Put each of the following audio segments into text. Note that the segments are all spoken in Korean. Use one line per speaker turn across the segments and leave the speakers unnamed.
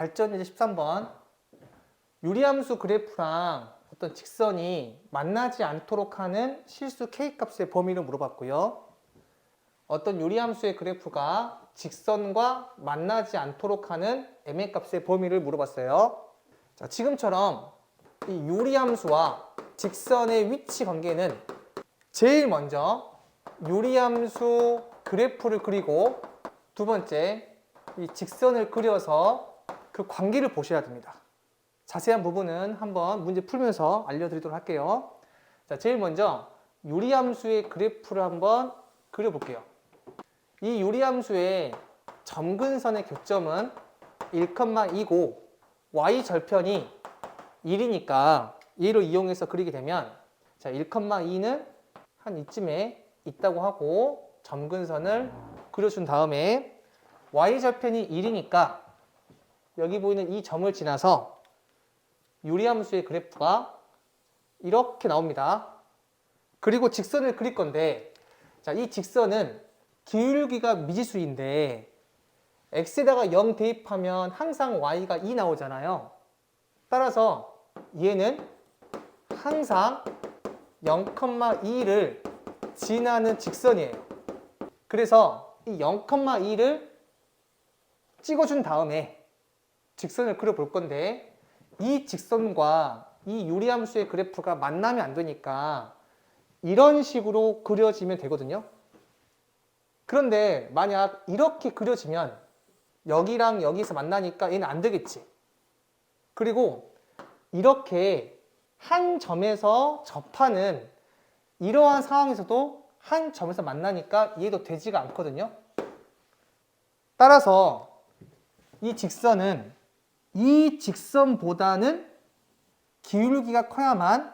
발전 예제 13번. 유리함수 그래프랑 어떤 직선이 만나지 않도록 하는 실수 K값의 범위를 물어봤고요. 어떤 유리함수의 그래프가 직선과 만나지 않도록 하는 M의 범위를 물어봤어요. 자, 지금처럼 이 유리함수와 직선의 위치 관계는 제일 먼저 유리함수 그래프를 그리고 두 번째 이 직선을 그려서 그 관계를 보셔야 됩니다. 자세한 부분은 한번 문제 풀면서 알려드리도록 할게요. 자, 제일 먼저 유리함수의 그래프를 한번 그려볼게요. 이 유리함수의 점근선의 교점은 1,2고 y절편이 1이니까 얘를 이용해서 그리게 되면 자, 1,2는 한 이쯤에 있다고 하고 점근선을 그려준 다음에 y절편이 1이니까 여기 보이는 이 점을 지나서 유리함수의 그래프가 이렇게 나옵니다. 그리고 직선을 그릴 건데 자, 이 직선은 기울기가 미지수인데 x에다가 0 대입하면 항상 y가 2 나오잖아요. 따라서 얘는 항상 0,2를 지나는 직선이에요. 그래서 이 0,2를 찍어준 다음에 직선을 그려볼 건데 이 직선과 이 유리함수의 그래프가 만나면 안 되니까 이런 식으로 그려지면 되거든요. 그런데 만약 이렇게 그려지면 여기랑 여기서 만나니까 얘는 안 되겠지. 그리고 이렇게 한 점에서 접하는 이러한 상황에서도 한 점에서 만나니까 얘도 되지가 않거든요. 따라서 이 직선은 이 직선보다는 기울기가 커야만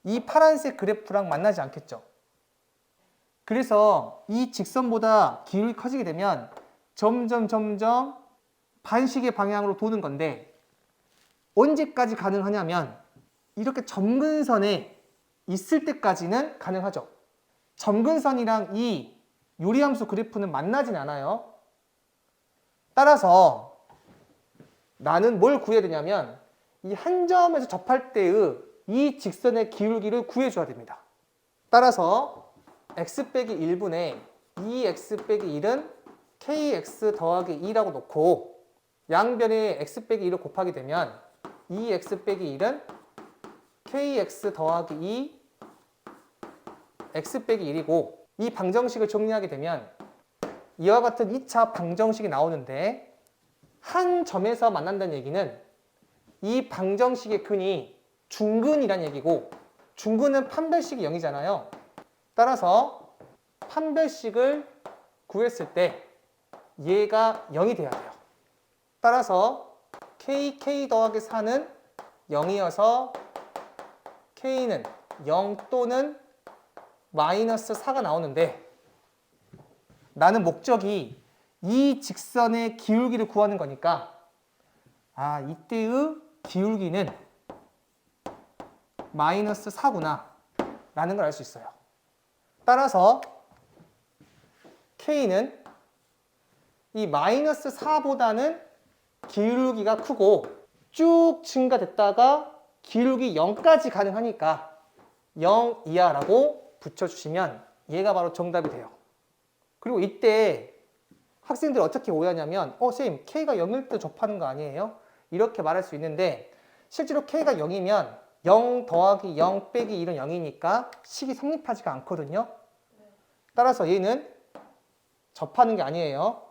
이 파란색 그래프랑 만나지 않겠죠. 그래서 이 직선보다 기울기 커지게 되면 점점 반시계 방향으로 도는 건데 언제까지 가능하냐면 이렇게 점근선에 있을 때까지는 가능하죠. 점근선이랑 이 유리함수 그래프는 만나진 않아요. 따라서 나는 뭘 구해야 되냐면 이 한 점에서 접할 때의 이 직선의 기울기를 구해줘야 됩니다. 따라서 x 빼기 1분의 2x 빼기 1은 kx 더하기 2라고 놓고 양변에 x 빼기 1을 곱하게 되면 2x 빼기 1은 kx 더하기 2 x 빼기 1이고 이 방정식을 정리하게 되면 이와 같은 2차 방정식이 나오는데 한 점에서 만난다는 얘기는 이 방정식의 근이 중근이란 얘기고 중근은 판별식이 0이잖아요. 따라서 판별식을 구했을 때 얘가 0이 돼야 돼요. 따라서 k 더하기 4는 0이어서 k는 0 또는 마이너스 4가 나오는데 나는 목적이 이 직선의 기울기를 구하는 거니까 이때의 기울기는 마이너스 4구나 라는 걸 알 수 있어요. 따라서 K는 이 마이너스 4보다는 기울기가 크고 쭉 증가됐다가 기울기 0까지 가능하니까 0 이하라고 붙여주시면 얘가 바로 정답이 돼요. 그리고 이때 학생들이 어떻게 오해하냐면 선생님 K가 0일 때 접하는 거 아니에요? 이렇게 말할 수 있는데 실제로 K가 0이면 0 더하기 0 빼기 1은 0이니까 식이 성립하지가 않거든요. 따라서 얘는 접하는 게 아니에요.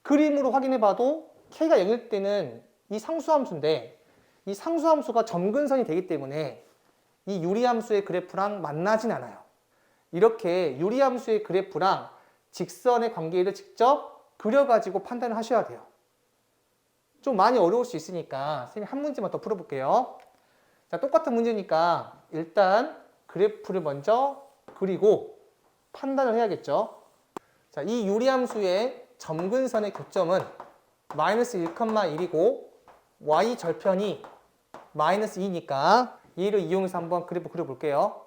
그림으로 확인해 봐도 K가 0일 때는 이 상수함수인데 이 상수함수가 점근선이 되기 때문에 이 유리함수의 그래프랑 만나진 않아요. 이렇게 유리함수의 그래프랑 직선의 관계를 직접 그려가지고 판단을 하셔야 돼요. 좀 많이 어려울 수 있으니까 선생님 한 문제만 더 풀어볼게요. 자, 똑같은 문제니까 일단 그래프를 먼저 그리고 판단을 해야겠죠. 자, 이 유리함수의 점근선의 교점은 마이너스 1,1이고 y절편이 마이너스 2니까 얘를 이용해서 한번 그래프 그려볼게요.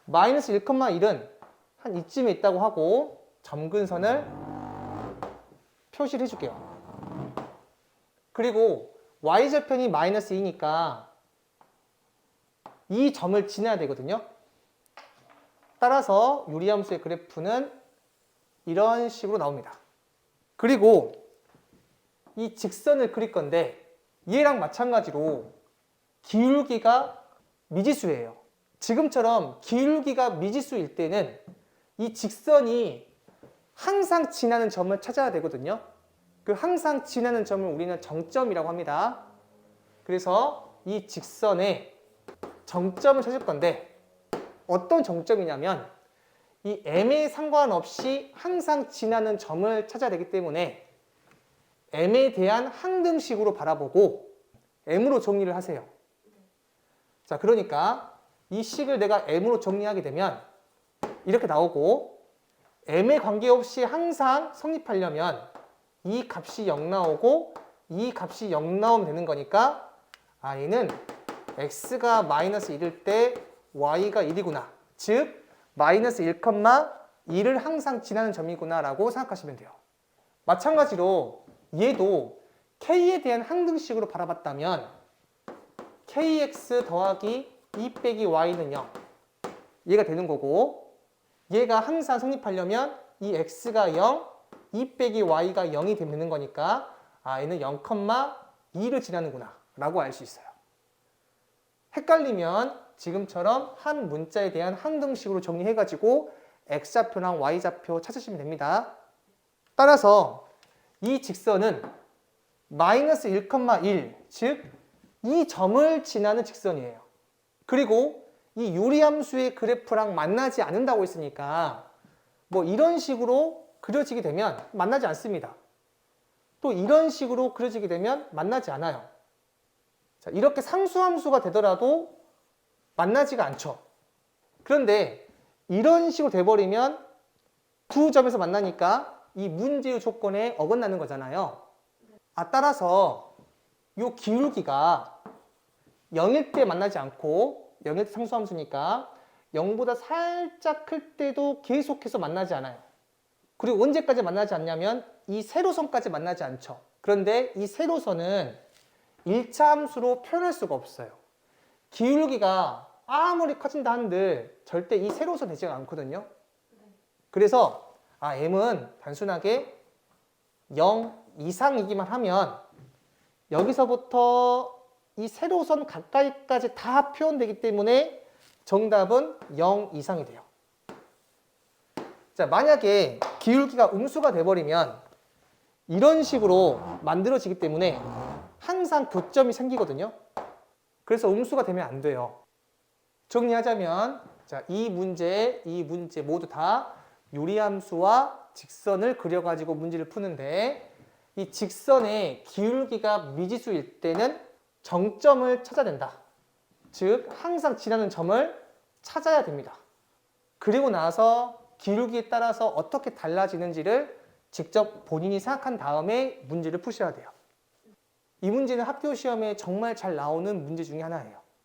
마이너스 1,1은 한 이쯤에 있다고 하고 점근선을 표시를 해줄게요. 그리고 y절편이 마이너스 2니까 이 점을 지나야 되거든요. 따라서 유리함수의 그래프는 이런 식으로 나옵니다. 그리고 이 직선을 그릴 건데 얘랑 마찬가지로 기울기가 미지수예요. 지금처럼 기울기가 미지수일 때는 이 직선이 항상 지나는 점을 찾아야 되거든요. 그 항상 지나는 점을 우리는 정점이라고 합니다. 그래서 이 직선의 정점을 찾을 건데 어떤 정점이냐면 이 m에 상관없이 항상 지나는 점을 찾아야 되기 때문에 m에 대한 항등식으로 바라보고 m으로 정리를 하세요. 자, 그러니까 이 식을 내가 m으로 정리하게 되면 이렇게 나오고 m에 관계없이 항상 성립하려면 이 값이 0 나오고 이 값이 0 나오면 되는 거니까 얘는 x가 마이너스 1일 때 y가 1이구나. 즉 마이너스 1,2를 항상 지나는 점이구나 라고 생각하시면 돼요. 마찬가지로 얘도 k에 대한 항등식으로 바라봤다면 kx 더하기 2 빼기 y는 0 얘가 되는 거고 얘가 항상 성립하려면 이 x가 0, 2 빼기 y가 0이 되는 거니까 얘는 0,2를 지나는구나 라고 알 수 있어요. 헷갈리면 지금처럼 한 문자에 대한 항등식으로 정리해가지고 x좌표랑 y좌표 찾으시면 됩니다. 따라서 이 직선은 마이너스 1,1, 즉 이 점을 지나는 직선이에요. 그리고 이 유리함수의 그래프랑 만나지 않는다고 했으니까 뭐 이런 식으로 그려지게 되면 만나지 않습니다. 또 이런 식으로 그려지게 되면 만나지 않아요. 자, 이렇게 상수함수가 되더라도 만나지가 않죠. 그런데 이런 식으로 돼버리면 두 점에서 만나니까 이 문제의 조건에 어긋나는 거잖아요. 따라서 이 기울기가 0일 때 만나지 않고 0일 때 상수함수니까 0보다 살짝 클 때도 계속해서 만나지 않아요. 그리고 언제까지 만나지 않냐면 이 세로선까지 만나지 않죠. 그런데 이 세로선은 1차 함수로 표현할 수가 없어요. 기울기가 아무리 커진다 한들 절대 이 세로선 되지가 않거든요. 그래서 m은 단순하게 0 이상이기만 하면 여기서부터 이 세로선 가까이까지 다 표현되기 때문에 정답은 0 이상이 돼요. 자, 만약에 기울기가 음수가 돼버리면 이런 식으로 만들어지기 때문에 항상 교점이 생기거든요. 그래서 음수가 되면 안 돼요. 정리하자면 자, 이 문제 모두 다 유리함수와 직선을 그려가지고 문제를 푸는데 이 직선의 기울기가 미지수일 때는 정점을 찾아야 된다. 즉 항상 지나는 점을 찾아야 됩니다. 그리고 나서 기울기에 따라서 어떻게 달라지는지를 직접 본인이 생각한 다음에 문제를 푸셔야 돼요. 이 문제는 학교 시험에 정말 잘 나오는 문제 중에 하나예요.